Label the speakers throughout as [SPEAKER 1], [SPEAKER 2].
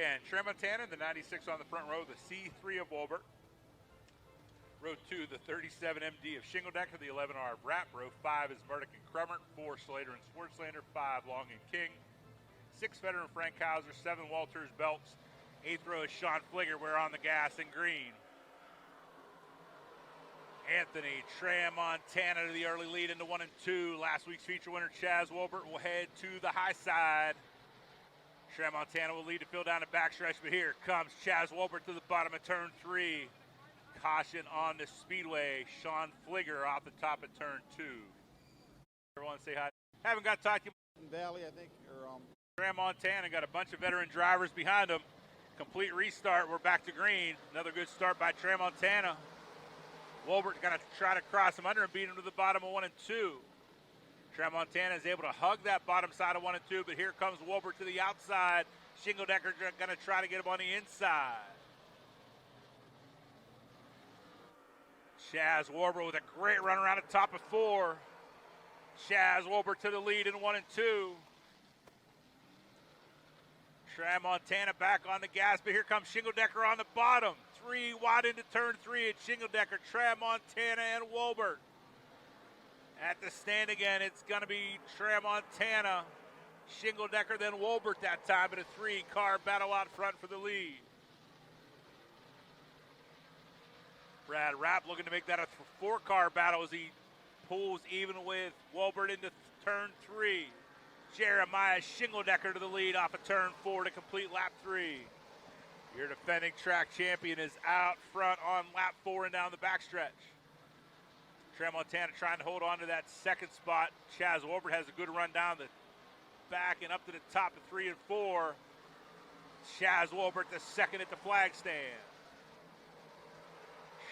[SPEAKER 1] Again, Trey Montana, the 96 on the front row, the C3 of Wolbert. Row 2, the 37 MD of Shingledecker, the 11R of Rapp. Row 5 is Murdoch and Crummert, 4 Slater and Swartzlander, 5 Long and King, 6 veteran Frank Hauser, 7 Walters Belts. 8th row is Sean Fligger. We're on the gas in green. Anthony Tramontana to the early lead into 1 and 2. Last week's feature winner, Chaz Wolbert, will head to the high side. Tramontana will lead the field down the backstretch, but here comes Chaz Wolbert to the bottom of turn 3. Caution on the speedway. Sean Fligger off the top of turn 2. Everyone say hi. Haven't got to talk to you.
[SPEAKER 2] Valley, I think, or
[SPEAKER 1] Tramontana got a bunch of veteran drivers behind him. Complete restart. We're back to green. Another good start by Tramontana. Wolbert's going to try to cross him under and beat him to the bottom of 1 and 2. Tramontana is able to hug that bottom side of 1 and 2, but here comes Wolbert to the outside. Shingledecker going to try to get him on the inside. Chaz Wolbert with a great run around the top of 4. Chaz Wolbert to the lead in 1 and 2. Tramontana back on the gas, but here comes Shingledecker on the bottom. 3 wide into turn 3 at Shingledecker, Tramontana, and Wolbert. At the stand again, it's going to be Tramontana, Shingledecker, then Wolbert that time, but a 3-car battle out front for the lead. Brad Rapp looking to make that a 4-car battle as he pulls even with Wolbert into turn 3. Jeremiah Shingledecker to the lead off of turn 4 to complete lap 3. Your defending track champion is out front on lap 4 and down the backstretch. Tramontana trying to hold on to that second spot. Chaz Wolbert has a good run down the back and up to the top of 3 and 4. Chaz Wolbert the second at the flag stand.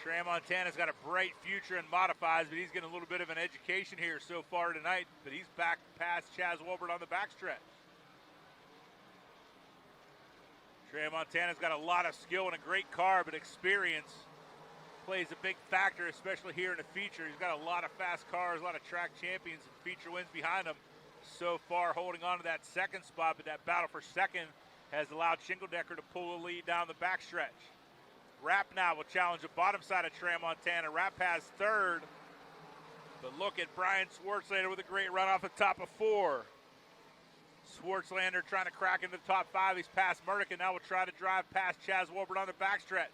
[SPEAKER 1] Tramontana's got a bright future in modifies, but he's getting a little bit of an education here so far tonight, but he's back past Chaz Wolbert on the backstretch. Tramontana's got a lot of skill and a great car, but experience plays a big factor, especially here in the feature. He's got a lot of fast cars, a lot of track champions and feature wins behind him. So far holding on to that second spot, but that battle for second has allowed Shingledecker to pull the lead down the backstretch. Rapp now will challenge the bottom side of Tramontana. Rapp has third, but look at Brian Swartzlander with a great run off the top of 4. Swartzlander trying to crack into the top 5. He's past Murdoch and now will try to drive past Chaz Wolbert on the backstretch.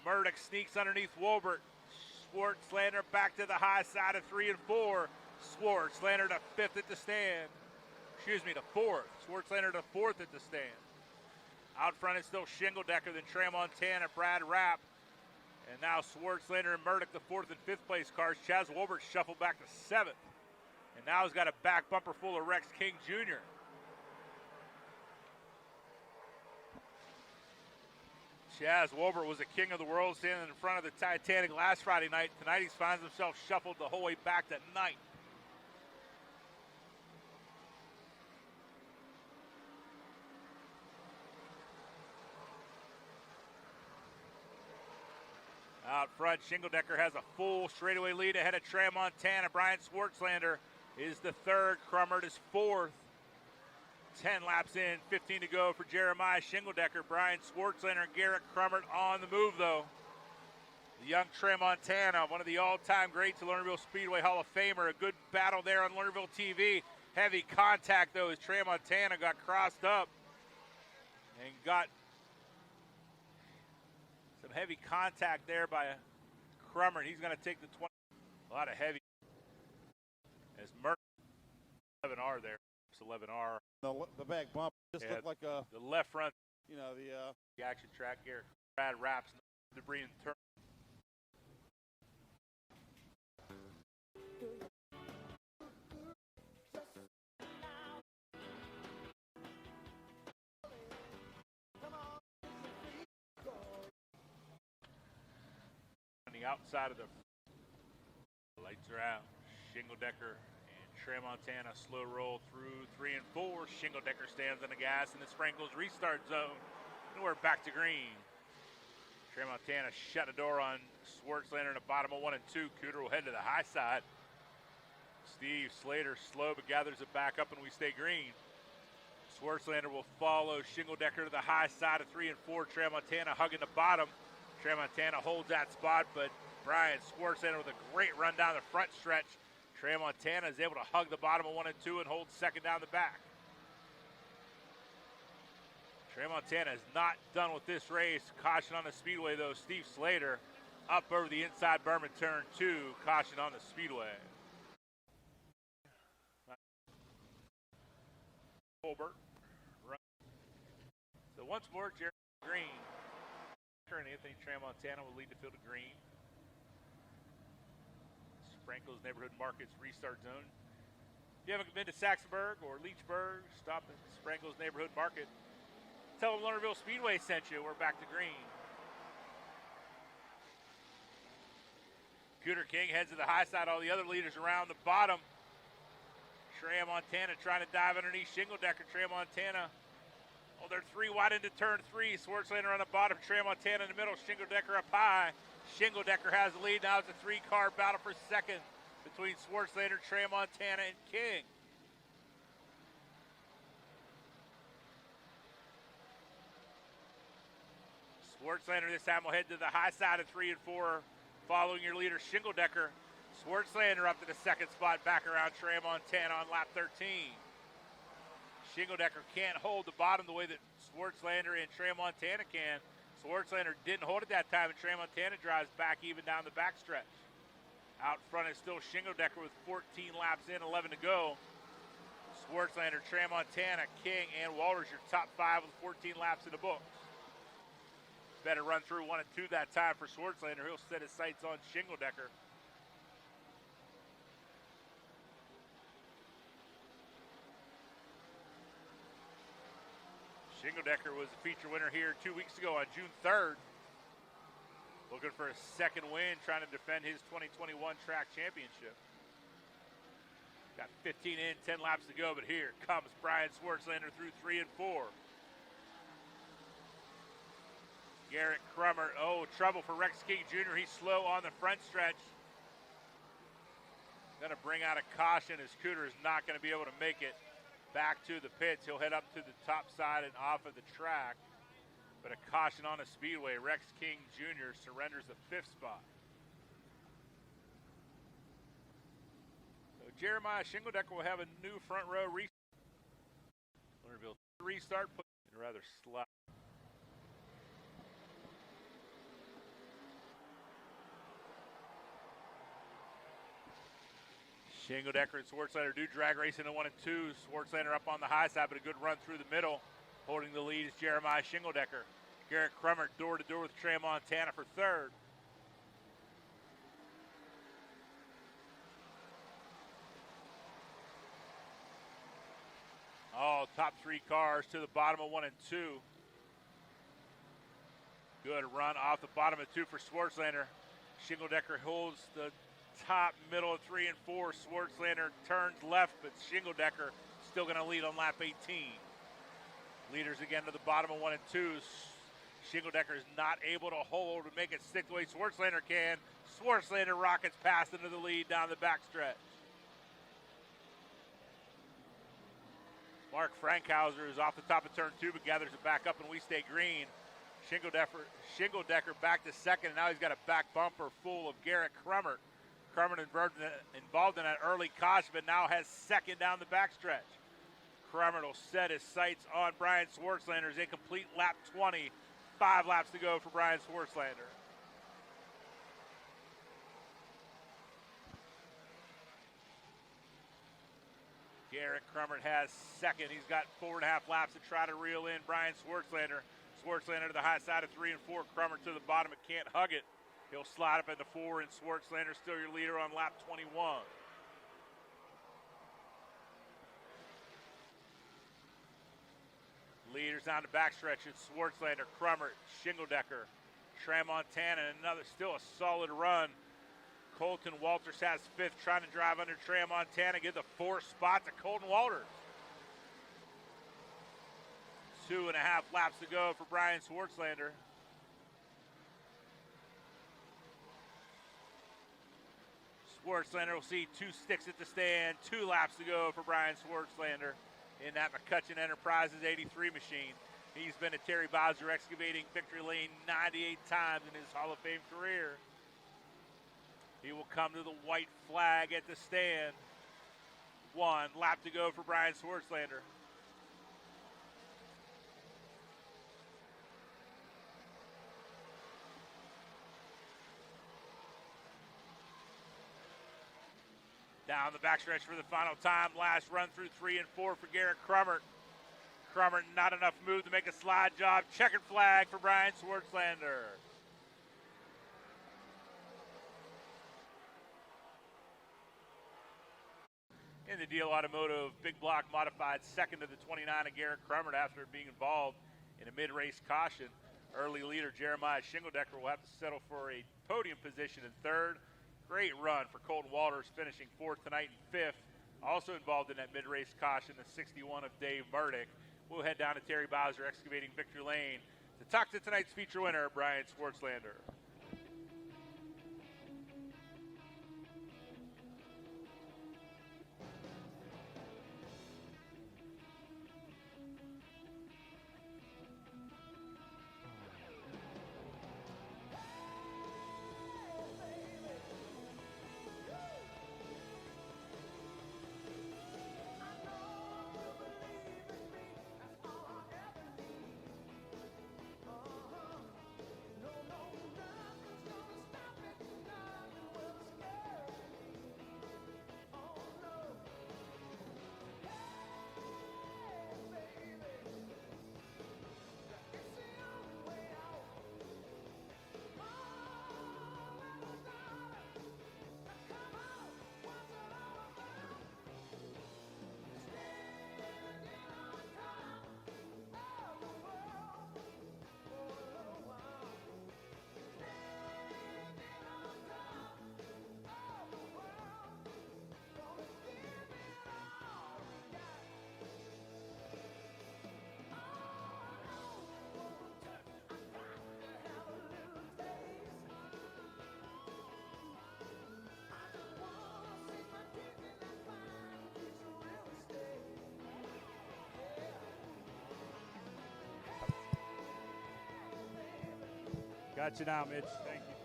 [SPEAKER 1] Murdoch sneaks underneath Wolbert. Swartzlander back to the high side of 3 and 4. Swartzlander to 5th at the stand. Excuse me, to 4th. Swartzlander to 4th at the stand. Out front is still Shingledecker, then Tramontana, Brad Rapp. And now Swartzlander and Murdoch, the 4th and 5th place cars. Chaz Wolbert shuffled back to 7th. And now he's got a back bumper full of Rex King Jr. Chaz Wolbert was a king of the world standing in front of the Titanic last Friday night. Tonight he finds himself shuffled the whole way back to 9th. Out front, Shingledecker has a full straightaway lead ahead of Tramontana. Brian Swartzlander is the 3rd. Crummert is 4th. 10 laps in, 15 to go for Jeremiah Shingledecker. Brian Swartzlander and Garrett Crummert on the move, though. The young Tramontana, one of the all-time greats of Lernerville Speedway, Hall of Famer. A good battle there on Lernerville TV. Heavy contact, though, as Tramontana got crossed up and got some heavy contact there by Crummert. He's going to take the 20. A lot of heavy. As Murdoch, 11R there. It's 11R.
[SPEAKER 2] The back bump just looked like a.
[SPEAKER 1] The left front.
[SPEAKER 2] You know,
[SPEAKER 1] the action track here. Brad Rapp's debris in turn. Outside of the lights are out. Shingledecker and Tramontana slow roll through 3 and 4. Shingledecker stands on the gas in the Sprinkles restart zone. And we're back to green. Tramontana shut the door on Swartzlander in the bottom of 1 and 2. Cooter will head to the high side. Steve Slater slow but gathers it back up and we stay green. Swartzlander will follow Shingledecker to the high side of 3 and 4. Tramontana hugging the bottom. Tramontana holds that spot, but Brian Swartzlander with a great run down the front stretch. Tramontana is able to hug the bottom of 1 and 2 and hold second down the back. Tramontana is not done with this race. Caution on the speedway, though. Steve Slater up over the inside berm in turn 2. Caution on the speedway. Colbert. So once more, Jerry Green and Anthony Tramontana will lead the field of green. Franco's Neighborhood Markets restart zone. If you haven't been to Saxonburg or Leechburg, stop at Franco's Neighborhood Market. Tell them Lernerville Speedway sent you. We're back to green. Cooter King heads to the high side. All the other leaders around the bottom. Tramontana trying to dive underneath Shingledecker. Tramontana, oh, they're 3 wide into turn 3. Swartzlander on the bottom. Tramontana in the middle. Shingledecker up high. Shingledecker has the lead. Now it's a 3-car battle for second between Swartzlander, Tramontana, and King. Swartzlander this time will head to the high side of 3 and 4, following your leader Shingledecker. Swartzlander up to the second spot, back around Tramontana on lap 13. Shingledecker can't hold the bottom the way that Swartzlander and Tramontana can. Swartzlander didn't hold it that time, and Tramontana drives back even down the backstretch. Out front is still Shingledecker with 14 laps in, 11 to go. Swartzlander, Tramontana, King, and Walters, your top 5 with 14 laps in the books. Better run through 1 and 2 that time for Swartzlander. He'll set his sights on Shingledecker. Shingledecker was the feature winner here 2 weeks ago on June 3rd. Looking for a second win, trying to defend his 2021 track championship. Got 15 in, 10 laps to go, but here comes Brian Swartzlander through 3 and 4. Garrett Crummer, oh, trouble for Rex King Jr. He's slow on the front stretch. Going to bring out a caution as Cooter is not going to be able to make it back to the pits. He'll head up to the top side and off of the track. But a caution on the speedway. Rex King Jr. surrenders the 5th spot. So Jeremiah Shingledecker will have a new front row restart. Lernerville restart, put in rather slow. Shingledecker and Swartzlander do drag race into 1 and 2. Swartzlander up on the high side, but a good run through the middle. Holding the lead is Jeremiah Shingledecker. Garrett Crummer door to door with Tramontana for 3rd. Oh, top 3 cars to the bottom of 1 and 2. Good run off the bottom of 2 for Swartzlander. Shingledecker holds the top, middle of 3 and 4. Swartzlander turns left, but Shingledecker still going to lead on lap 18. Leaders again to the bottom of 1 and 2. Shingledecker is not able to hold and make it stick the way Swartzlander can. Swartzlander rockets past into the lead down the backstretch. Mark Frankhauser is off the top of turn 2, but gathers it back up, and we stay green. Shingledecker back to second, and now he's got a back bumper full of Garrett Crummer. Crummer involved in that early caution, but now has second down the backstretch. Crummer will set his sights on Brian Swartzlander's incomplete lap 20. 5 laps to go for Brian Swartzlander. Garrett Crummer has second. He's got 4.5 laps to try to reel in Brian Swartzlander. Swartzlander to the high side of 3 and 4. Crummer to the bottom and can't hug it. He'll slide up into 4, and Swartzlander still your leader on lap 21. Leaders down the backstretch. It's Swartzlander, Crummer, Shingledecker, Tramontana, and another still a solid run. Colton Walters has 5th, trying to drive under Tramontana, get the 4th spot to Colton Walters. 2.5 laps to go for Brian Swartzlander. Swartzlander will see 2 sticks at the stand. 2 laps to go for Brian Swartzlander. in that McCutcheon Enterprises 83 machine. He's been at Terry Bowser Excavating Victory Lane 98 times in his Hall of Fame career. He will come to the white flag at the stand. 1 lap to go for Brian Swartzlander. Down the backstretch for the final time. Last run through 3 and 4 for Garrett Crummert. Crummert, not enough move to make a slide job. Checkered flag for Brian Swartzlander. In the Deal Automotive Big Block Modified, second to the 29 of Garrett Crummert after being involved in a mid-race caution. Early leader Jeremiah Shingledecker will have to settle for a podium position in third. Great run for Colton Walters, finishing fourth tonight and fifth. Also involved in that mid-race caution, the 61 of Dave Murdock. We'll head down to Terry Bowser Excavating Victory Lane to talk to tonight's feature winner, Brian Swartzlander.
[SPEAKER 3] Got you now, Mitch. Thank you.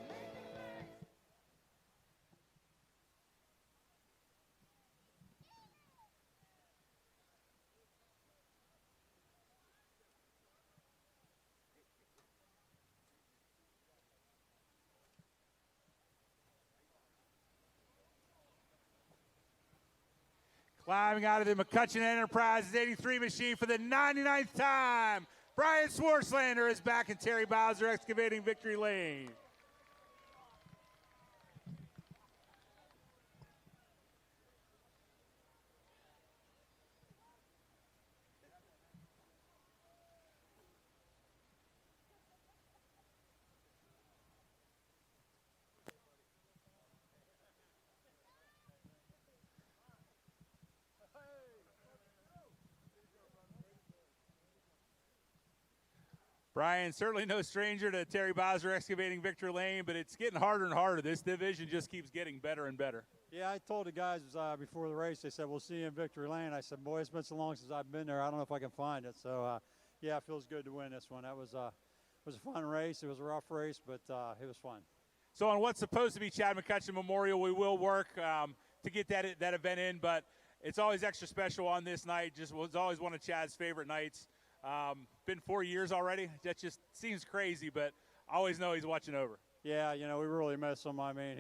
[SPEAKER 3] Climbing out of the McCutcheon Enterprises 83 machine for the 99th time, Brian Swartzlander is back in Terry Bowser Excavating Victory Lane. Brian, certainly no stranger to Terry Bowser Excavating Victory Lane, but it's getting harder and harder. This division just keeps getting better and better.
[SPEAKER 4] Yeah, I told the guys before the race, they said, we'll see you in Victory Lane. I said, boy, it's been so long since I've been there. I don't know if I can find it. So, yeah, it feels good to win this one. That was a fun race. It was a rough race, but it was fun.
[SPEAKER 3] So on what's supposed to be Chad McCutcheon Memorial, we will work to get that event in, but it's always extra special on this night. Just was always one of Chad's favorite nights. Been 4 years already. That just seems crazy, but I always know he's watching over.
[SPEAKER 4] Yeah, you know, we really miss him. I mean,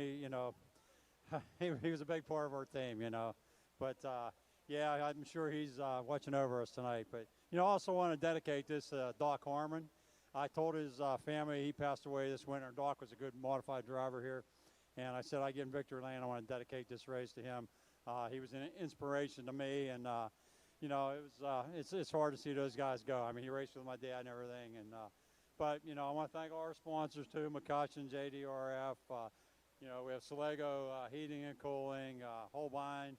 [SPEAKER 4] he was a big part of our team, you know. But, yeah, I'm sure he's watching over us tonight. But, you know, I also want to dedicate this to Doc Harmon. I told his family he passed away this winter. Doc was a good modified driver here. And I said, I get in Victory Lane, I want to dedicate this race to him. He was an inspiration to me, and you know, it's hard to see those guys go. I mean, he raced with my dad and everything, and but you know, I want to thank all our sponsors too: McCutcheon, JDRF. You know, we have Salego Heating and Cooling, Holbein.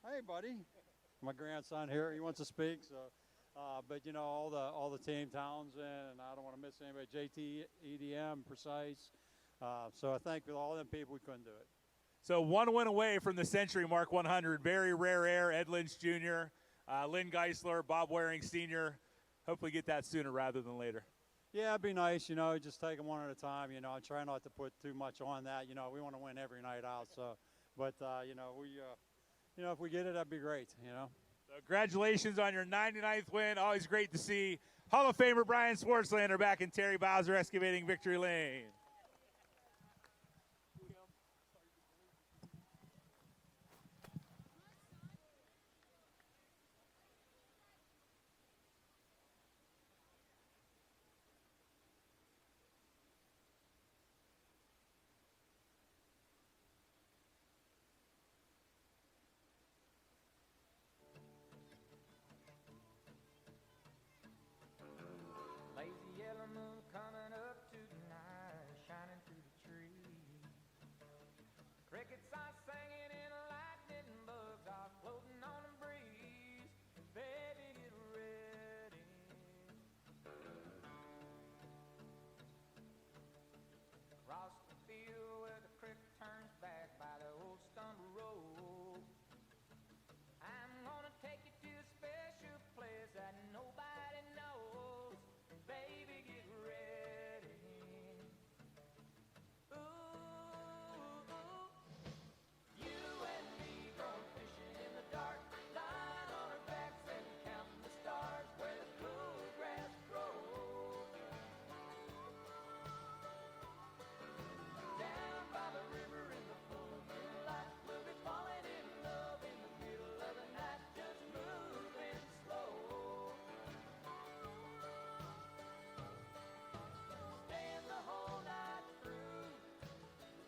[SPEAKER 4] Hey, buddy, my grandson here. He wants to speak. So, but you know, all the team, Townsend, and I don't want to miss anybody. JT, EDM, Precise. So I thank all them people. We couldn't do it.
[SPEAKER 3] So one win away from the Century Mark 100. Very rare air. Ed Lynch Jr. Lynn Geisler, Bob Waring Sr. Hopefully get that sooner rather than later.
[SPEAKER 4] Yeah, it'd be nice, just take them one at a time, and try not to put too much on that. We want to win every night out. So, but, if we get it, that'd be great,
[SPEAKER 3] So congratulations on your 99th win. Always great to see Hall of Famer Brian Swartzlander back in Terry Bowser Excavating Victory Lane.
[SPEAKER 5] Lazy yellow moon coming up tonight, shining through the trees. Crickets are singing and lightning bugs are floating on the breeze. Baby, get ready. Across the field where the creek turns back by the old stumble road, I'm gonna take you to a special place that nobody knows. Baby, get ready. Ooh, you and me going fishing in the dark, lying on our backs and counting the stars where the cool grass grows. Down by the river in the full moonlight, we'll be falling in love in the middle of the night, just moving slow. Staying the whole night through,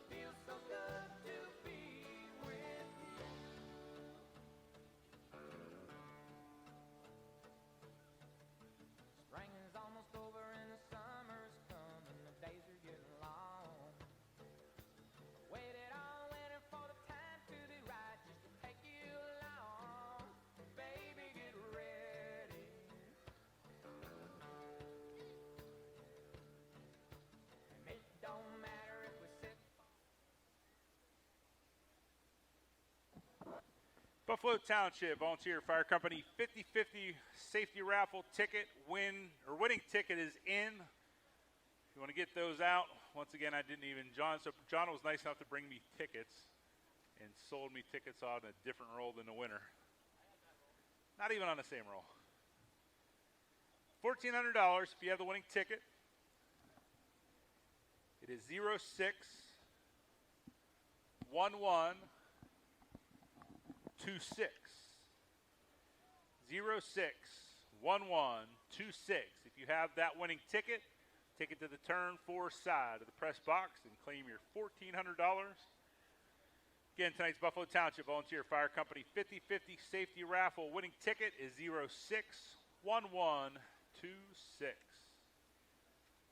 [SPEAKER 5] feels so good to be with you. Spring is almost over and the summer's coming, the days are getting long. Waited all winter for the time to be right, just to take you along. Baby, get ready. And it don't matter if we sit.
[SPEAKER 1] Buffalo Township Volunteer Fire Company 50-50 safety raffle ticket winning ticket is in. If you want to get those out, once again, John was nice enough to bring me tickets and sold me tickets on a different roll than the winner. Not even on the same roll. $1,400 if you have the winning ticket. It is 061126. 061126. If you have that winning ticket, take it to the turn 4 side of the press box and claim your $1,400. Again, tonight's Buffalo Township Volunteer Fire Company 50-50 safety raffle winning ticket is 061126.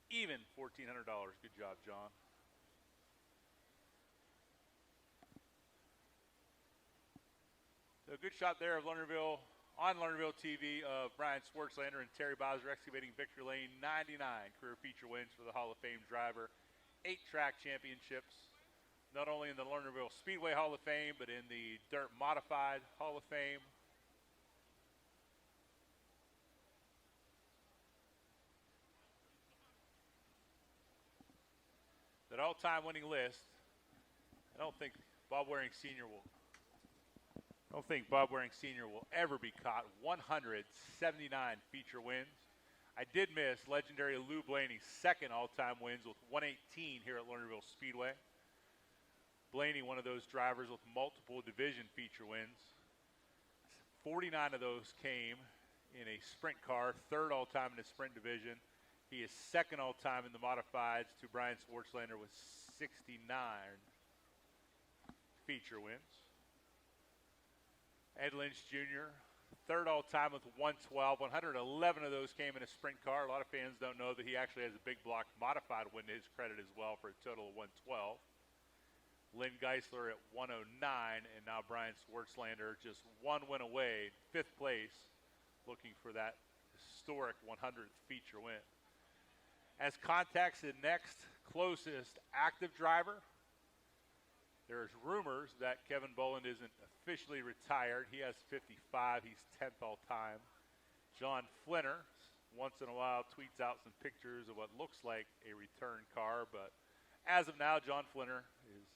[SPEAKER 1] Even $1,400. Good job, John. So a good shot there of Lernerville, on Lernerville TV, of Brian Swartzlander and Terry Bowser excavating Victory Lane. 99 career feature wins for the Hall of Fame driver. 8 track championships, not only in the Lernerville Speedway Hall of Fame, but in the Dirt Modified Hall of Fame. That all-time winning list, I don't think Bob Waring Sr. will ever be caught. 179 feature wins. I did miss legendary Lou Blaney's second all-time wins with 118 here at Lernerville Speedway. Blaney, one of those drivers with multiple division feature wins. 49 of those came in a sprint car, third all-time in the sprint division. He is second all-time in the modifieds to Brian Swartzlander with 69 feature wins. Ed Lynch Jr., third all-time with 112. 111 of those came in a sprint car. A lot of fans don't know that he actually has a big block modified win to his credit as well for a total of 112. Lynn Geisler at 109, and now Brian Swartzlander just one win away, 5th place, looking for that historic 100th feature win. As contacts the next closest active driver, There's rumors that Kevin Boland isn't officially retired. He has 55. He's 10th all time. John Flinner, once in a while, tweets out some pictures of what looks like a return car. But as of now, John Flinner is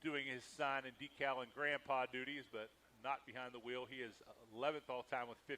[SPEAKER 1] doing his sign and decal and grandpa duties, but not behind the wheel. He is 11th all time with 55.